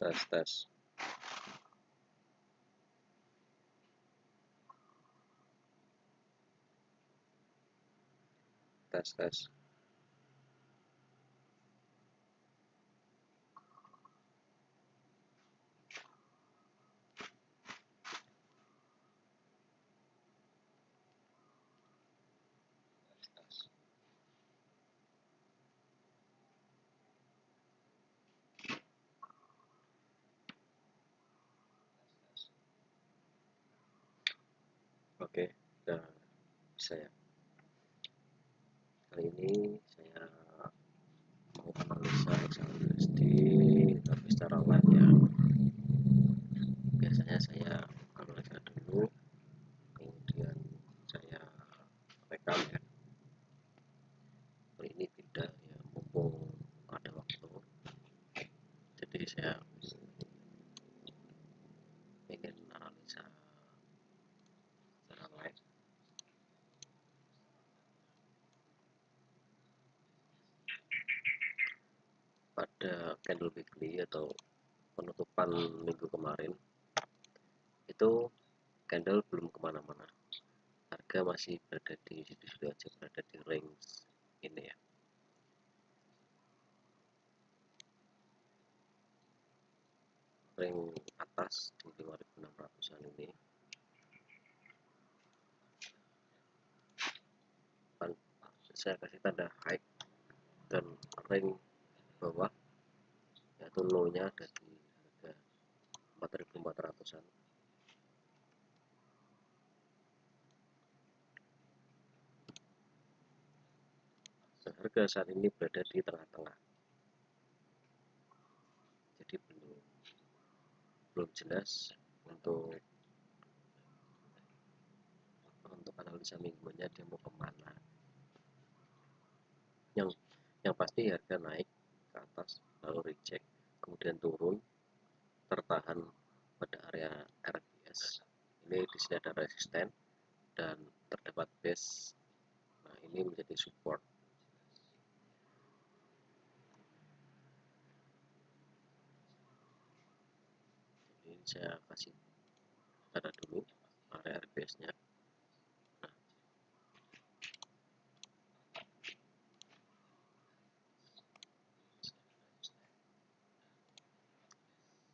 tes tes tes tes Oke, udah bisa ya. Kali ini saya mau analisa XAUSD tapi secara live ya. Biasanya saya analisa dulu, kemudian saya rekam ya. Kali ini tidak ya, mumpung ada waktu. Jadi saya ingin analisa secara live. Pada candle weekly atau penutupan minggu kemarin itu candle belum kemana-mana, harga masih berada di situ-situ aja, berada di range ini ya. Ring atas di 5600-an ini kan saya kasih tanda high, dan ring bawah yaitu low nya ada di harga 4400-an. Dan harga saat ini berada di tengah-tengah, jadi belum jelas untuk analisa mingguannya dia mau kemana. Yang pasti harga naik ke atas lalu reject, kemudian turun, tertahan pada area RBS. Ini di sini ada resisten dan terdapat base. Nah, ini menjadi support. Ini saya kasih tanda dulu area RBS nya.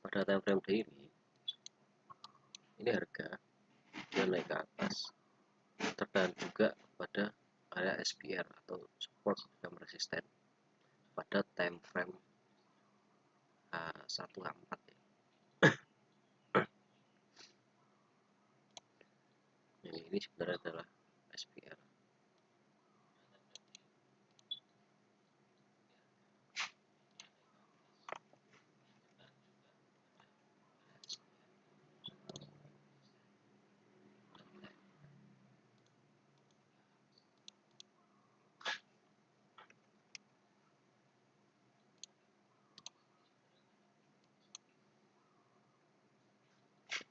Pada time frame daily ini harga dia naik ke atas, tertahan juga pada area SPR atau support dan resisten pada time frame 1H4 ya. Ini sebenarnya adalah SPR.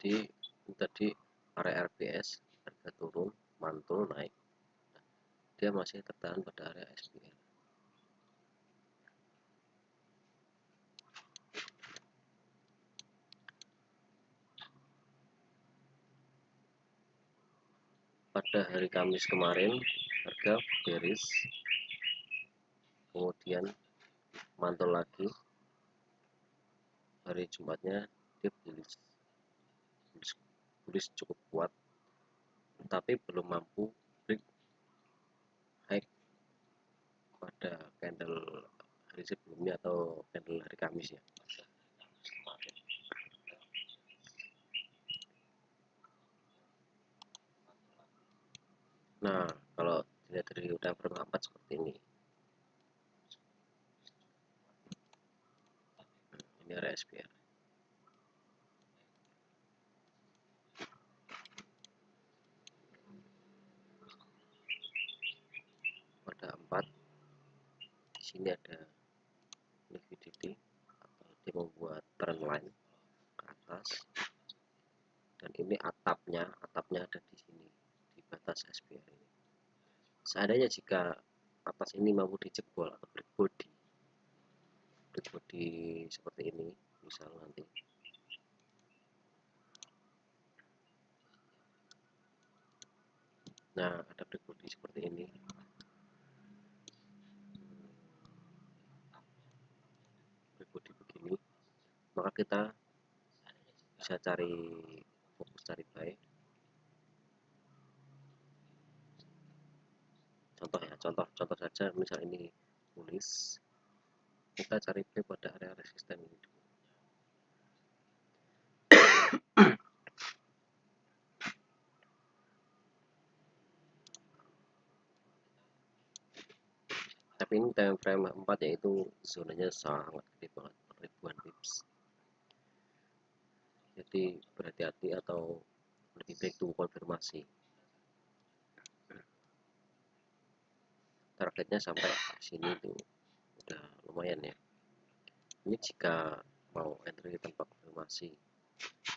Jadi tadi area RBS harga turun, mantul naik, dia masih tertahan pada area SPR. Pada hari Kamis kemarin harga bearish, kemudian mantul lagi. Hari Jumatnya dia bullish cukup kuat, tapi belum mampu break high pada candle hari sebelumnya atau candle hari Kamis ya. Nah, kalau dilihat dari time frame 4 seperti ini. Ini area SPR. Pada 4 di sini ada liquidity atau dia membuat trend line ke atas, dan ini atapnya ada di sini di batas SPR ini. Seandainya jika atas ini mampu dijebol atau break body seperti ini, misal nanti. Nah, ada break body seperti ini. Break body begini, maka kita bisa cari fokus cari by. Contoh ya, contoh saja, misal ini tulis, kita cari by pada area resisten ini dulu. Tapi ini time frame 4, yaitu zonanya sangat gede banget, ribuan pips. Jadi berhati-hati atau lebih baik tunggu konfirmasi. Targetnya sampai sini tuh udah lumayan ya. Ini jika mau entry tanpa konfirmasi,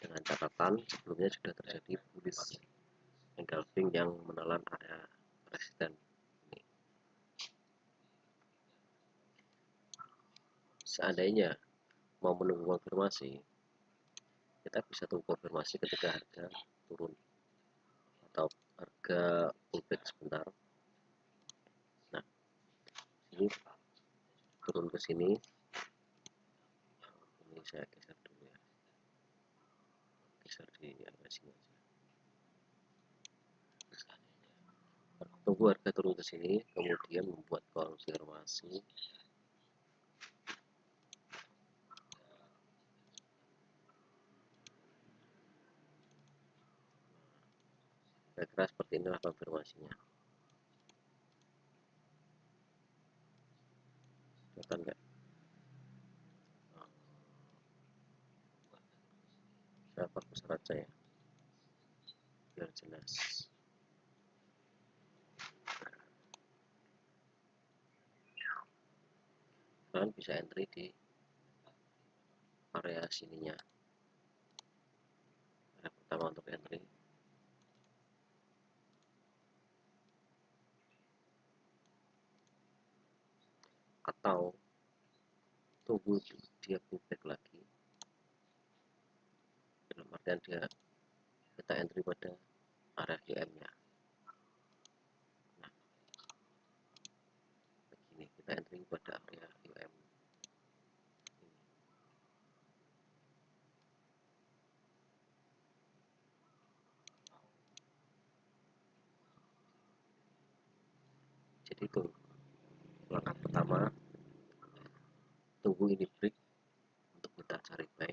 dengan catatan sebelumnya sudah terjadi bullish engulfing yang menelan area resisten ini. Seandainya mau menunggu konfirmasi, kita bisa tunggu konfirmasi ketika harga turun atau harga pullback sebentar. Nah, ini turun ke sini, ini saya geser dulu ya, geser di area sini aja. Tunggu harga turun ke sini, kemudian membuat konfirmasi. Kira-kira seperti inilah konfirmasinya. Kelihatan nggak? Saya perbesar aja ya, biar jelas. Kalian bisa entry di area sininya, area pertama untuk entry. Atau tunggu dia pullback lagi, dalam artian kita entry pada area UM nya. Nah, begini, kita entry pada area UM ini. Jadi itu langkah pertama, tunggu ini break untuk kita cari buy.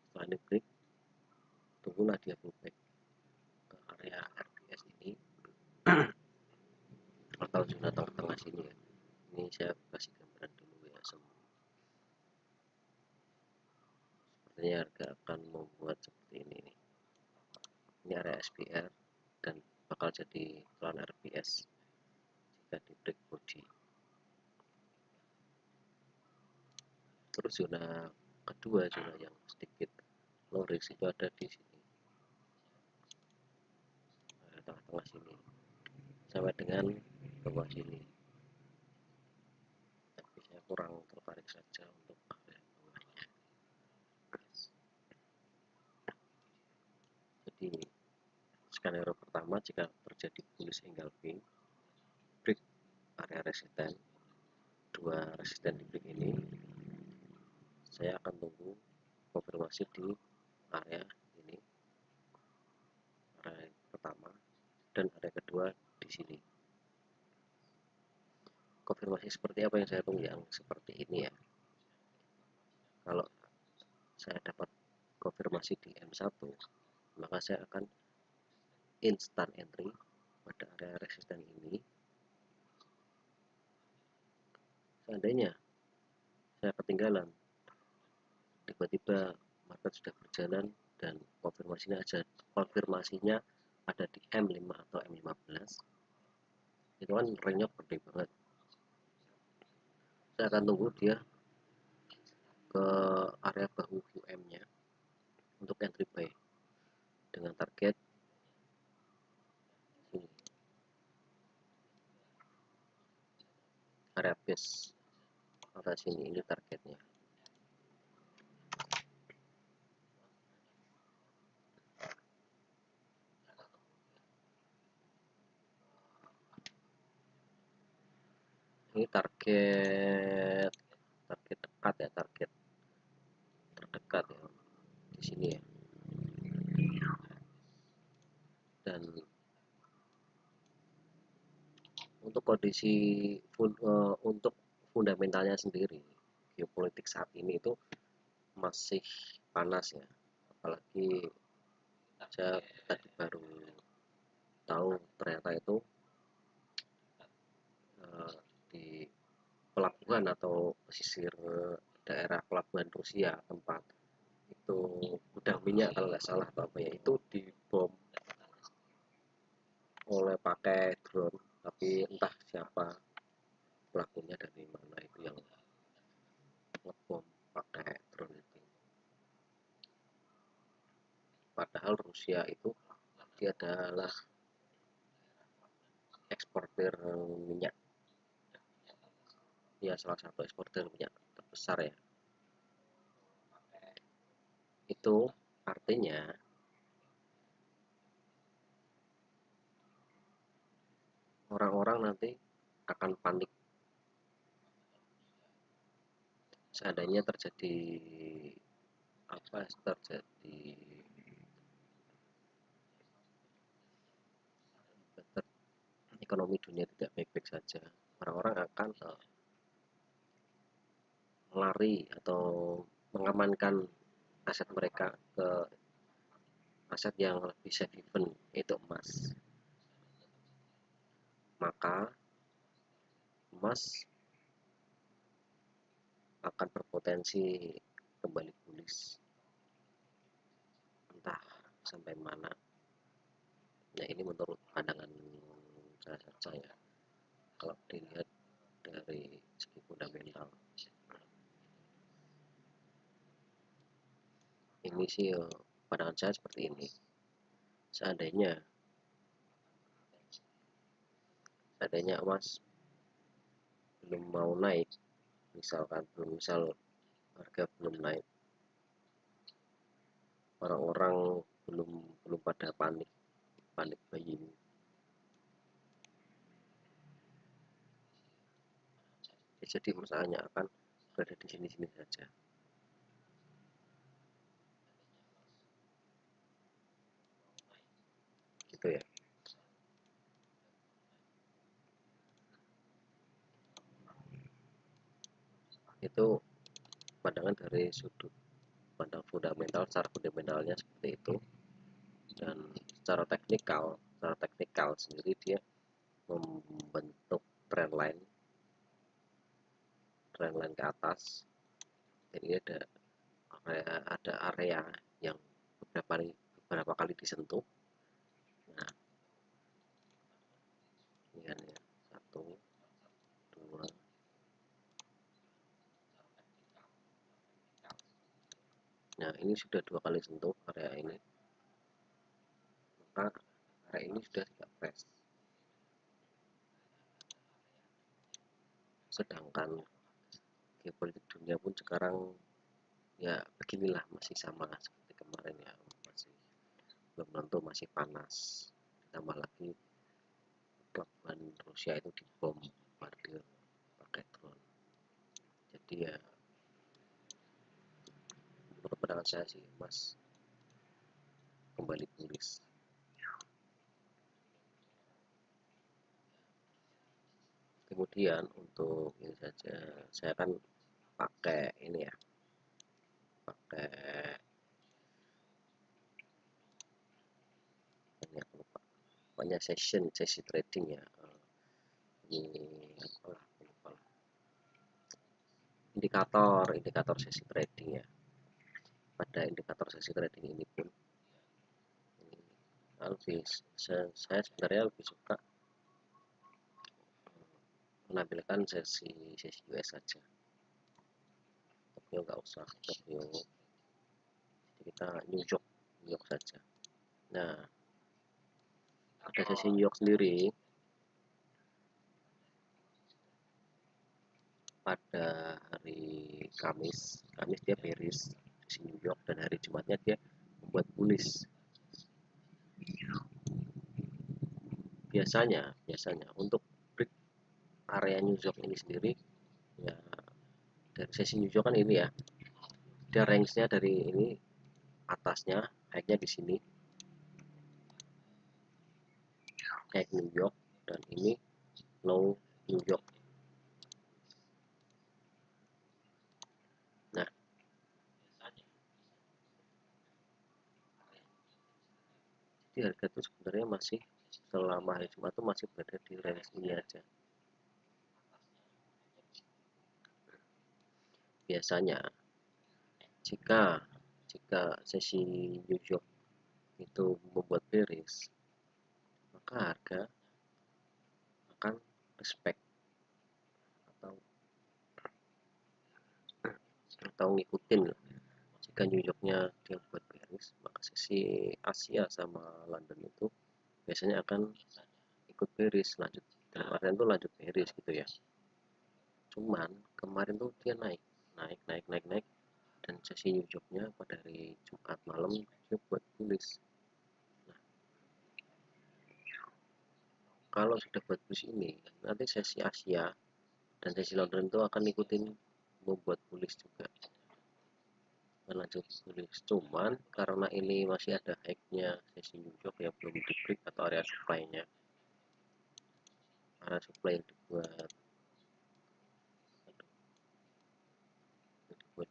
Setelah ini break, tunggulah dia pullback ke area RBS ini atau zona tengah-tengah sini ya. Ini saya kasih gambaran dulu ya, sepertinya harga akan membuat seperti ini nih. Ini area SPR dan bakal jadi lawan RBS jika di break body. Terus zona kedua, zona yang sedikit low risk itu ada di sini, tengah-tengah sini sampai dengan bawah sini, tapi saya kurang tertarik saja untuk bawahnya. Jadi skenario pertama, jika terjadi bullish engulfing, break area resisten, dua resisten di break ini, saya akan tunggu konfirmasi di area ini, area pertama, dan area kedua di sini. Konfirmasi seperti apa yang saya tunggu? Yang seperti ini ya. Kalau saya dapat konfirmasi di M1, maka saya akan instant entry pada area resisten ini. Seandainya saya ketinggalan, tiba-tiba market sudah berjalan dan konfirmasinya ada di M5 atau M15, itu kan range-nya gede banget. Saya akan tunggu dia ke area bahu QM nya untuk entry buy dengan target ini, area base atas sini, ini targetnya. ini target dekat ya, target terdekat ya di sini ya. Dan untuk kondisi untuk fundamentalnya sendiri, geopolitik saat ini itu masih panas ya, apalagi saya tadi baru tahu ternyata itu di pelabuhan atau pesisir daerah pelabuhan Rusia, tempat itu gudang minyak kalau nggak salah atau apa ya, itu dibom oleh pakai drone, tapi entah siapa pelakunya dari mana itu yang ngebom pakai drone itu. Padahal Rusia itu dia adalah eksportir minyak, ya salah satu eksportir minyak terbesar ya. Itu artinya orang-orang nanti akan panik seandainya terjadi ekonomi dunia tidak baik-baik saja. Orang-orang akan lari atau mengamankan aset mereka ke aset yang lebih safe haven, yaitu emas. Maka emas akan berpotensi kembali bullish, entah sampai mana. Nah, ini menurut pandangan saya kalau dilihat dari segi fundamental. Ini sih pandangan saya seperti ini. Seandainya emas belum mau naik, misalkan harga belum naik, orang-orang belum pada panik buying, ya, jadi masalahnya akan berada di sini-sini saja gitu ya. Itu pandangan dari sudut pandang fundamental, secara fundamentalnya seperti itu. Dan secara teknikal sendiri dia membentuk trendline ke atas. Jadi ada area yang beberapa kali disentuh. Nah, ini kan ya, 1, 2, nah ini sudah 2 kali sentuh area ini, maka area ini sudah tidak fresh. Sedangkan geopolitik dunia pun sekarang ya beginilah, masih sama seperti kemarin ya, masih belum tentu, masih panas. Ditambah lagi pelabuhan Rusia itu dibom pakai drone. Jadi ya menurut pandangan saya sih emas kembali bullish. Kemudian untuk ini saja, saya kan pakai ini ya, pakai ini aku lupa, pokoknya sesi trading ya. Ini apalah, aku lupa lah. Indikator sesi trading ya. Pada indikator sesi trading ini pun saya sebenarnya lebih suka menampilkan sesi US saja. Tokyo nggak usah Tokyo, jadi kita New York saja. Nah, ada sesi New York sendiri pada hari Kamis dia bearish di New York, dan hari Jumatnya dia membuat bullish. Biasanya untuk break area New York ini sendiri ya, dari sesi New York kan ini ya, dia range-nya dari ini atasnya, high-nya di sini, high New York, dan ini low New York. Nah, jadi harga itu sebenarnya masih selama hari Jumat itu masih berada di range ini aja. Biasanya jika sesi New York itu membuat bearish, maka harga akan respect atau ngikutin. Jika New Yorknya dia buat bearish, maka sesi Asia sama London itu biasanya akan ikut bearish, lanjut kemarin tuh lanjut bearish gitu ya. Cuman kemarin tuh dia naik dan sesi New Yorknya pada hari Jumat malam dia buat bullish. Nah, kalau sudah buat bullish ini, nanti sesi Asia dan sesi London itu akan ikutin membuat bullish juga, lanjut bullish. Cuman karena ini masih ada high-nya sesi New York yang belum di break atau area supply-nya, area supply yang dibuat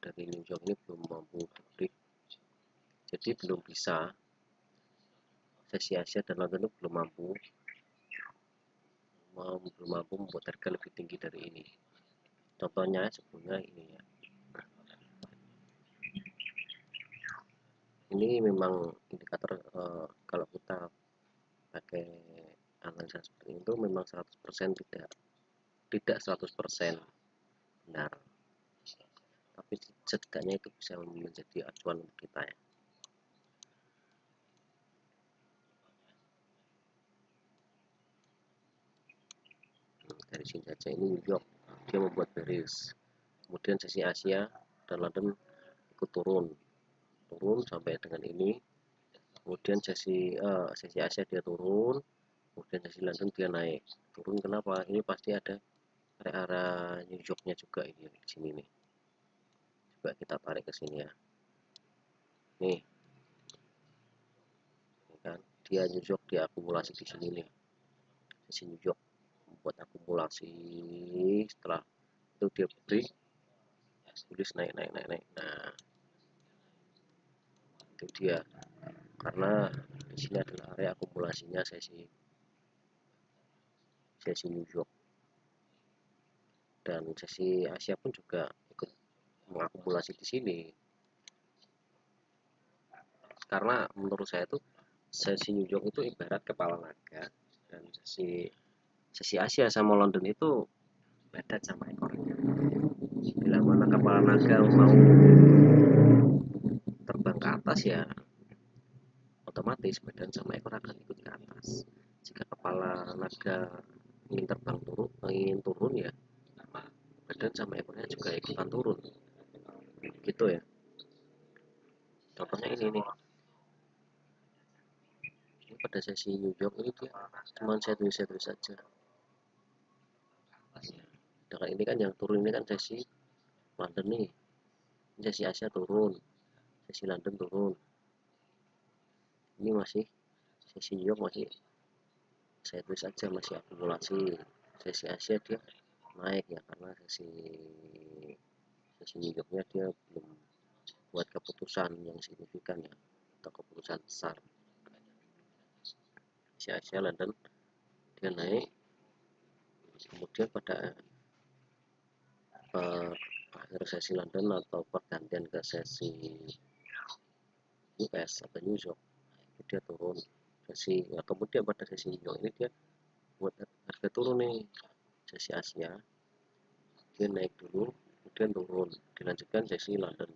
dari New York ini belum mampu break, jadi belum bisa, sesi Asia dan London itu belum mampu membuat harga lebih tinggi dari ini. Contohnya sebelumnya ini ya, ini memang indikator kalau kita pakai analisa seperti itu memang 100% tidak 100% benar, tapi setidaknya itu bisa menjadi acuan untuk kita ya. Dari sini saja, ini New York dia membuat bearish, kemudian sesi Asia dan London ikut turun sampai dengan ini, kemudian sesi Asia dia turun, kemudian sesi London dia naik. Turun kenapa? Ini pasti ada area New Yorknya juga ini di sini nih. Coba kita tarik ke sini ya. Nih, kan dia New York dia akumulasi di sini nih. Sesi New York membuat akumulasi, setelah itu dia break, tulis naik. Nah, itu dia. Karena di sini adalah area akumulasinya sesi New York, dan sesi Asia pun juga ikut mengakumulasi di sini. Karena menurut saya itu sesi New York itu ibarat kepala naga, dan sesi Asia sama London itu badan sama ekornya. Bila mana kepala naga mau terbang ke atas ya otomatis badan sama ekor akan ikut ke atas. Jika kepala naga ingin turun ya badan sama ekornya juga ikutan turun gitu ya. Contohnya ini nih, ini pada sesi New York ini dia cuma sideways saja. Dengan ini kan yang turun ini kan sesi London nih, ini sesi Asia turun, sesi London turun, ini masih sesi New York masih sideways saja, masih akumulasi. Sesi Asia dia naik ya, karena sesi New Yorknya dia belum buat keputusan yang signifikan ya, atau keputusan besar. Sesi Asia London dia naik, kemudian pada akhir sesi London atau pergantian ke sesi US atau New York itu dia turun sesi ya, kemudian pada sesi New York ini dia buat harga turun nih. Sesi Asia dia naik dulu, kemudian turun, dilanjutkan sesi London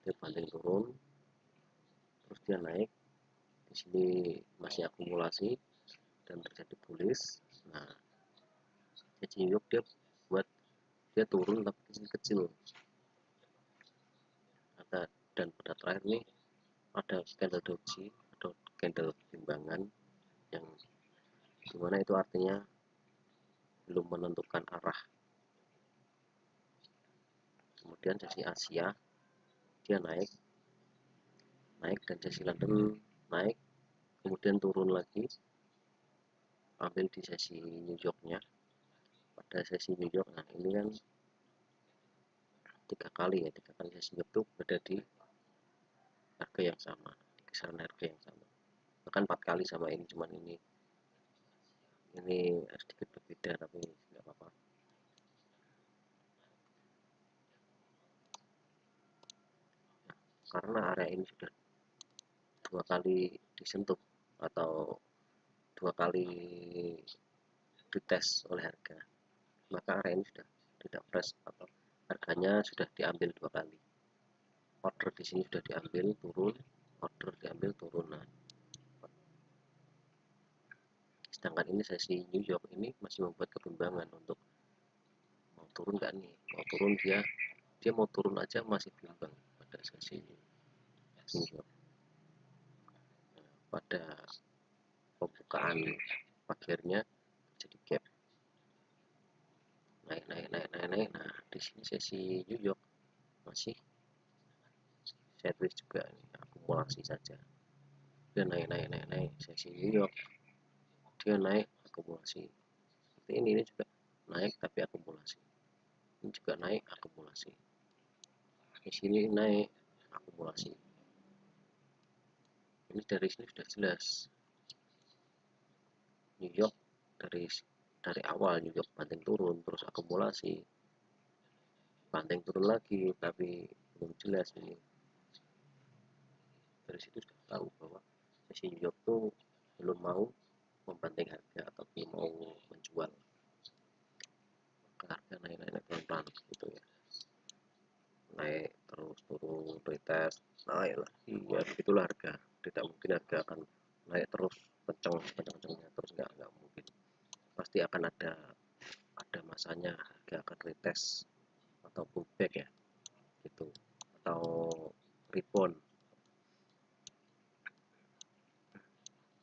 dia banding turun, terus dia naik. Di sini masih akumulasi dan terjadi bullish. Nah, sesi New York dia turun tapi kecil-kecil. Dan pada terakhir nih ada candle doji atau candle timbangan, yang dimana itu artinya belum menentukan arah. Kemudian sesi Asia dia naik dan sesi London naik, kemudian turun lagi, ambil di sesi New York-nya. Pada sesi New York, nah ini kan tiga kali sesi New York itu berada di harga yang sama, di kisaran harga yang sama, bahkan 4 kali sama ini, cuman ini sedikit berbeda tapi nggak apa-apa. Nah, karena area ini sudah 2 kali disentuh atau 2 kali dites oleh harga, maka area ini sudah tidak fresh atau harganya sudah diambil 2 kali. Order di sini sudah diambil turun, order diambil turun. Nah, sedangkan ini sesi New York ini masih membuat kebimbangan untuk mau turun nggak nih, mau turun dia mau turun aja masih bimbang pada sesi New York. Nah, pada pembukaan pagarnya jadi gap, naik. Nah, di sini sesi New York masih sideways juga, ini akumulasi saja. Dia naik sesi New York, dia naik akumulasi seperti ini juga naik tapi akumulasi, ini juga naik akumulasi, di sini naik akumulasi. Ini dari sini sudah jelas New York dari awal New York banting turun, terus akumulasi, banting turun lagi, tapi belum jelas. Ini dari situ sudah tahu bahwa sesi New York tuh belum mau membanting harga atau belum mau menjual, maka harga naik pelan-pelan gitu ya, naik terus turun, retest, naik lagi, ya begitulah harga. Tidak mungkin harga akan naik terus kencang-kencangnya terus, nggak mungkin, pasti akan ada masanya harga akan retest atau pullback ya gitu, atau rebound.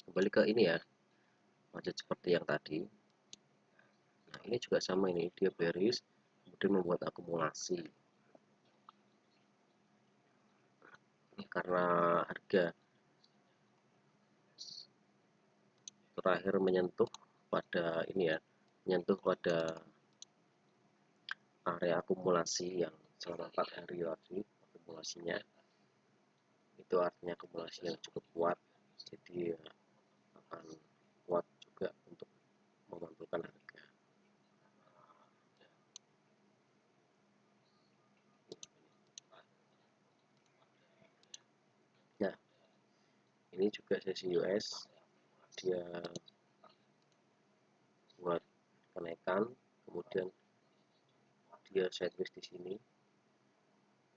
Kembali ke ini ya, macet seperti yang tadi. Nah, ini juga sama, ini dia bearish kemudian membuat akumulasi. Ini karena harga terakhir menyentuh pada ini ya, menyentuh pada area akumulasi yang selama 4 hari lagi akumulasinya, itu artinya akumulasi yang cukup kuat, jadi akan kuat juga untuk memantulkan harga. Nah, ini juga sesi US, dia buat kenaikan, kemudian dia sideways di sini,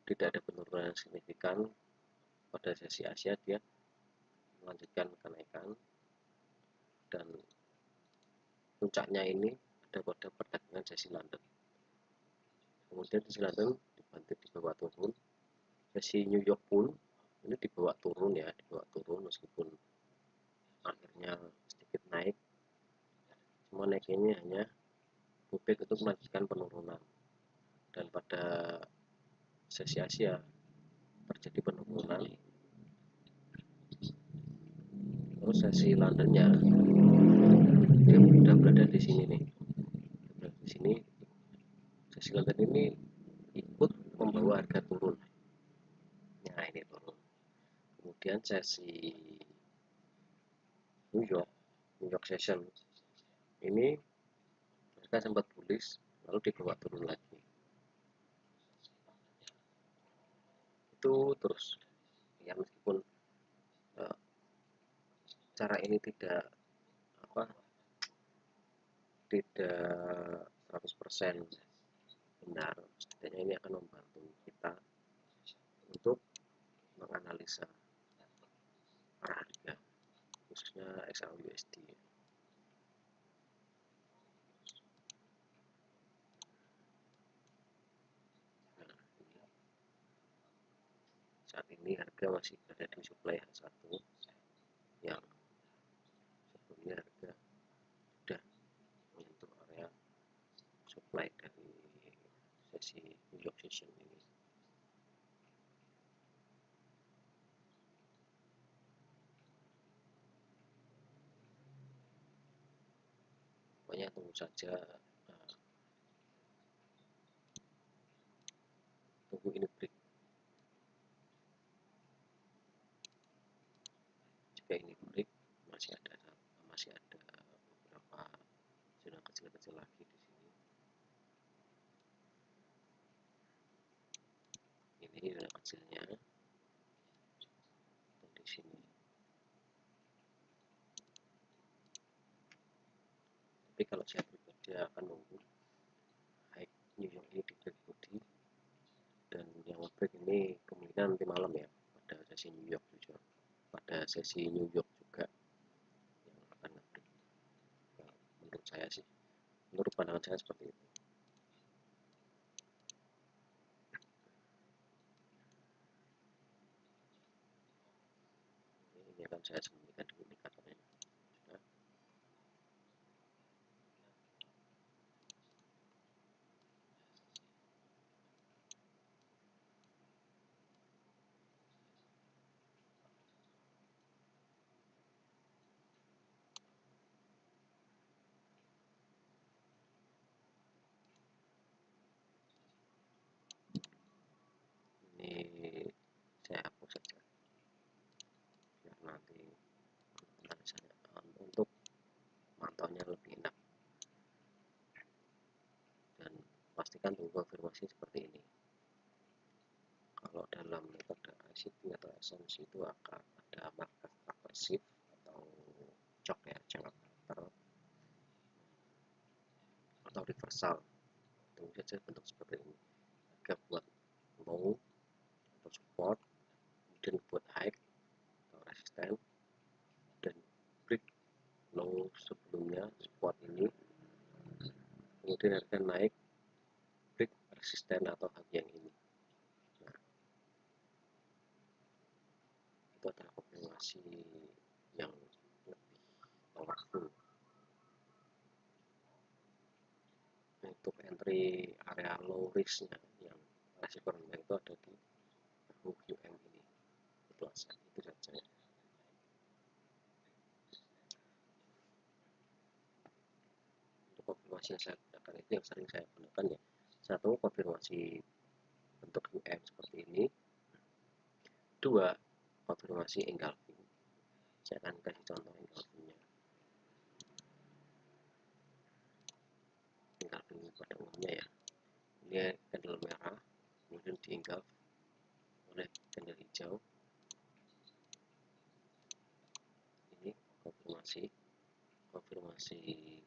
tidak ada penurunan yang signifikan. Pada sesi Asia dia melanjutkan kenaikan dan puncaknya ini ada pada perdagangan sesi London. Kemudian sesi London dibantu di bawah turun, sesi New York pun ini dibawa turun ya, meskipun akhirnya sedikit naik, cuma naiknya hanya pullback untuk melanjutkan penurunan. Dan pada sesi Asia terjadi penurunan, terus sesi Londonnya dia sudah berada di sini nih, di sini sesi London ini ikut membawa harga turun. Nah, ini turun. Kemudian sesi New York session ini mereka sempat bullish lalu dibawa turun lagi, itu terus ya, meskipun cara ini tidak 100% benar, setidaknya ini akan membantu kita untuk menganalisa arah harga, khususnya XAUUSD. Nah, saat ini harga masih berada di supply H1 yang sebelumnya harga sudah menyentuh area Pokoknya tunggu saja, tunggu ini break. Jika ini break, masih ada beberapa zona kecil-kecil lagi di sini. Ini zona kecilnya, dan di sini. Tapi kalau saya pribadi akan nunggu high New York ini di break body, dan yang break ini kemungkinan nanti malam ya, pada sesi New York juga, pada sesi New York juga yang akan nge-break. Menurut saya sih, menurut pandangan saya seperti itu. Ini akan saya sembunyikan dulu indikatornya. Sudah. Ini saya hapus saja biar nanti analisanya untuk mantaunya lebih enak, dan pastikan tunggu konfirmasi seperti ini. Kalau dalam metode ICT atau assumption itu akan ada market factor shift atau shock ya, jangka factor atau reversal. Tunggu saja bentuk seperti ini. Harga buat low atau support, kemudian buat high atau resisten, dan break low sebelumnya support ini, kemudian harga naik break resisten atau high yang ini. Nah, itu adalah konfirmasi yang lebih powerful. Untuk entry area low risk-nya yang resiko rendah itu ada di UM ini. Itu saja. Untuk konfirmasi yang saya gunakan itu yang sering saya gunakan ya, satu, konfirmasi bentuk UM seperti ini. Dua, konfirmasi engulfing. Saya akan kasih contoh engulfingnya. Engulfing pada umumnya ya, ini candle merah, kemudian di engulf oleh candle hijau. Ini konfirmasi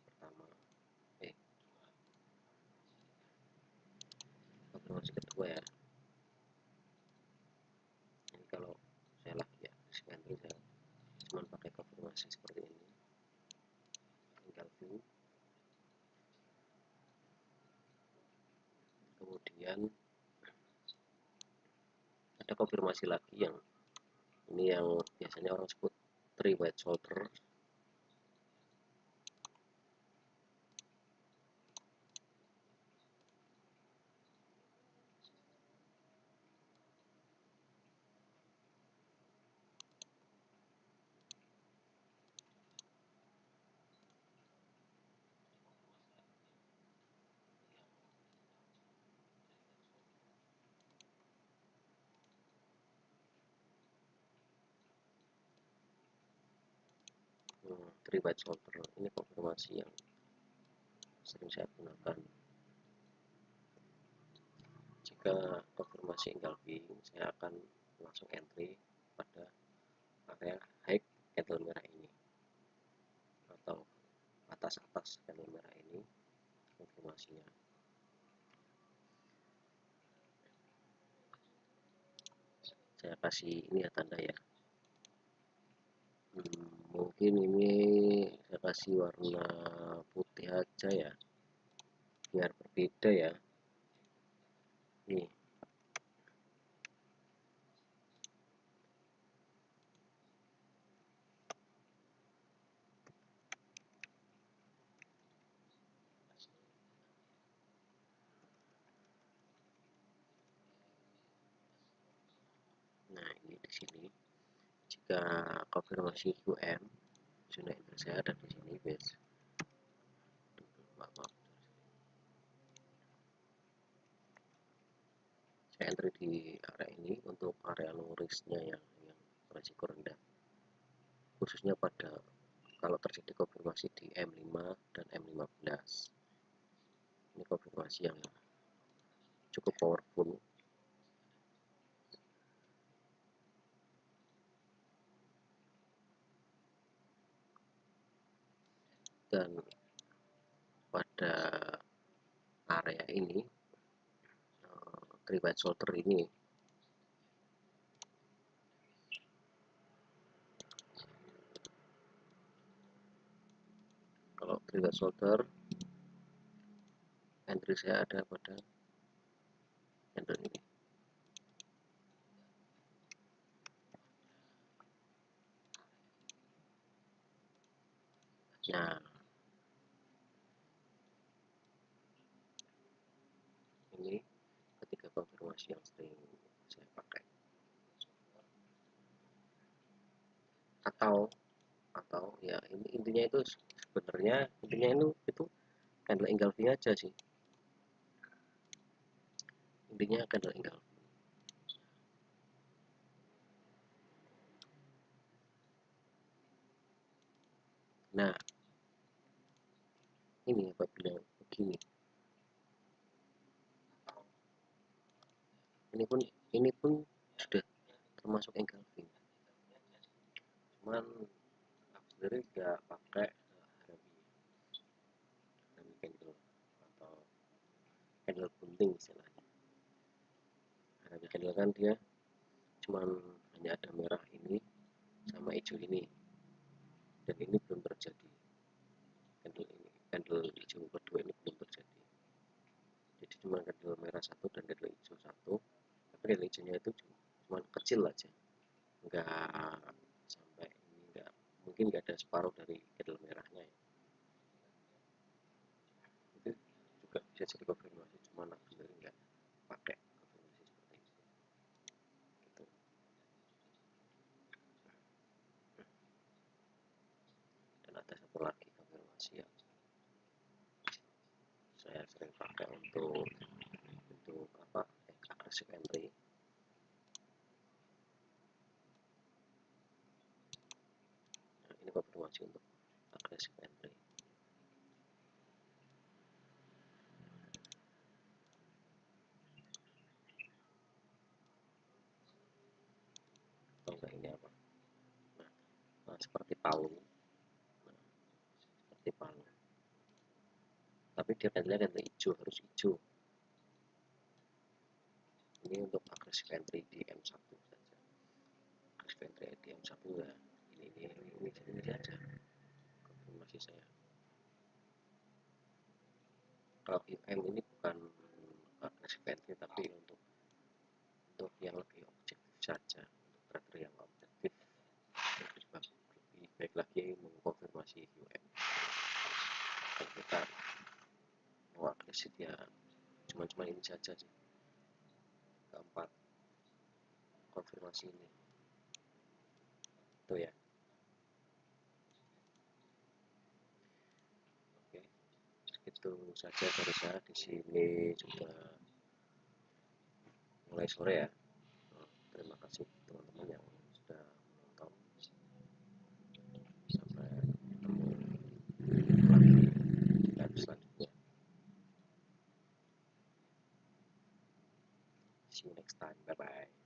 pertama, konfirmasi kedua ya. Ini kalau saya lagi ya entry, saya cuma pakai konfirmasi seperti ini, engulfing. Kemudian ada konfirmasi lagi yang ini yang biasanya orang sebut 3 white shoulder. Three white shoulder ini konfirmasi yang sering saya gunakan. Jika konfirmasi engulfing, saya akan langsung entry pada area high candle merah ini atau atas candle merah ini konfirmasinya. Saya kasih ini ya tanda ya. Mungkin ini saya kasih warna putih aja ya, biar berbeda ya. Nih, nah ini di sini. Jika konfirmasi UM, zona entry saya ada di sini guys. di area ini untuk area low risknya yang resiko rendah, khususnya pada kalau terjadi konfirmasi di M5 dan M15. Ini konfirmasi yang cukup powerful. Dan pada area ini, three white shoulder ini kalau three white shoulder, entry saya ada pada candle ini. Nah, ini ketiga konfirmasi yang sering saya pakai. Atau ya ini intinya itu sebenarnya itu candle engulfing aja sih, intinya candle engulfing. Nah, ini apabila begini, ini pun sudah termasuk engulfing, cuman aku sendiri nggak pakai harami candle atau candle bunting istilahnya. Harami candle kan dia cuman hanya ada merah ini sama hijau ini, dan ini belum terjadi. Candle hijau kedua ini belum terjadi, jadi cuma candle merah satu dan candle hijau satu, tapi candle hijaunya itu cuma kecil aja, nggak sampai ini, nggak mungkin nggak ada separuh dari candle merahnya ya. Itu juga bisa jadi konfirmasi, cuma aku sendiri nggak pakai konfirmasi seperti itu gitu. Dan ada satu lagi konfirmasi yang saya sering pakai untuk apa, aggressive entry. Nah, ini konfirmasi untuk aggressive entry. Atau enggak ini apa, nah, seperti palu, nah, seperti palu, tapi dia candlenya candle hijau, harus hijau. Ini untuk aggressive entry di M1 saja, aggressive entry di M1 ya. Ini saja konfirmasi saya. Kalau UM ini bukan aggressive entry, tapi untuk yang lebih objektif saja, untuk trader yang objektif lebih baik lagi mengkonfirmasi UM. Kalau kita mau agresif ya cuma ini saja sih, keempat konfirmasi ini itu ya. Oke, itu saja dari saya. Di sini sudah mulai sore ya. Terima kasih teman-teman yang sudah menonton. Sampai ketemu lagi di live selanjutnya. See you next time. Bye bye.